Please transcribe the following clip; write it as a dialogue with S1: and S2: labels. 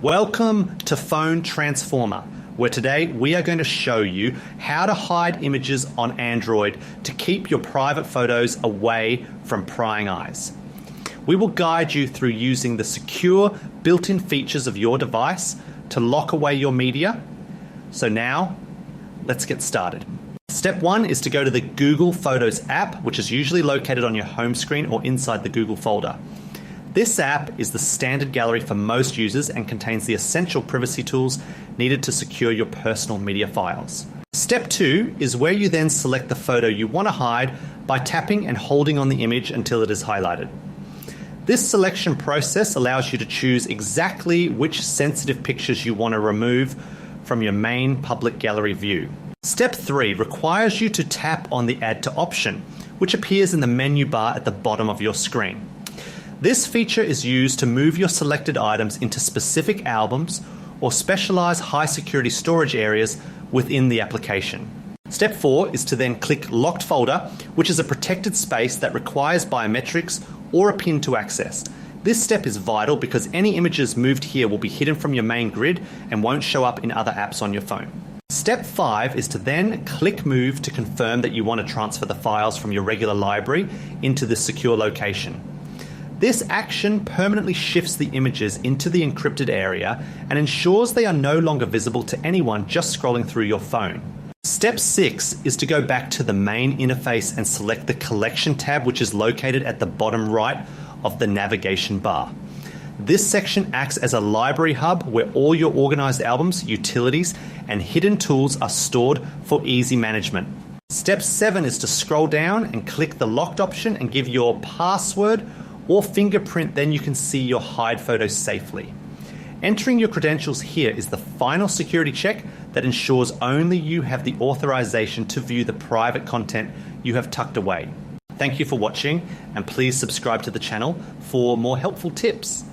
S1: Welcome to Phone Transformer, where today we are going to show you how to hide images on Android to keep your private photos away from prying eyes. We will guide you through using the secure built-in features of your device to lock away your media. So now, let's get started. Step 1 is to go to the Google Photos app, which is usually located on your home screen or inside the Google folder. This app is the standard gallery for most users and contains the essential privacy tools needed to secure your personal media files. Step 2 is where you then select the photo you want to hide by tapping and holding on the image until it is highlighted. This selection process allows you to choose exactly which sensitive pictures you want to remove from your main public gallery view. Step 3 requires you to tap on the Add to option, which appears in the menu bar at the bottom of your screen. This feature is used to move your selected items into specific albums or specialized high security storage areas within the application. Step 4 is to then click Locked Folder, which is a protected space that requires biometrics or a PIN to access. This step is vital because any images moved here will be hidden from your main grid and won't show up in other apps on your phone. Step 5 is to then click Move to confirm that you want to transfer the files from your regular library into this secure location. This action permanently shifts the images into the encrypted area and ensures they are no longer visible to anyone just scrolling through your phone. Step 6 is to go back to the main interface and select the Collection tab, which is located at the bottom right of the navigation bar. This section acts as a library hub where all your organized albums, utilities, and hidden tools are stored for easy management. Step 7 is to scroll down and click the Locked option and give your password or fingerprint, then you can see your hide photos safely. Entering your credentials here is the final security check that ensures only you have the authorization to view the private content you have tucked away. Thank you for watching, and please subscribe to the channel for more helpful tips.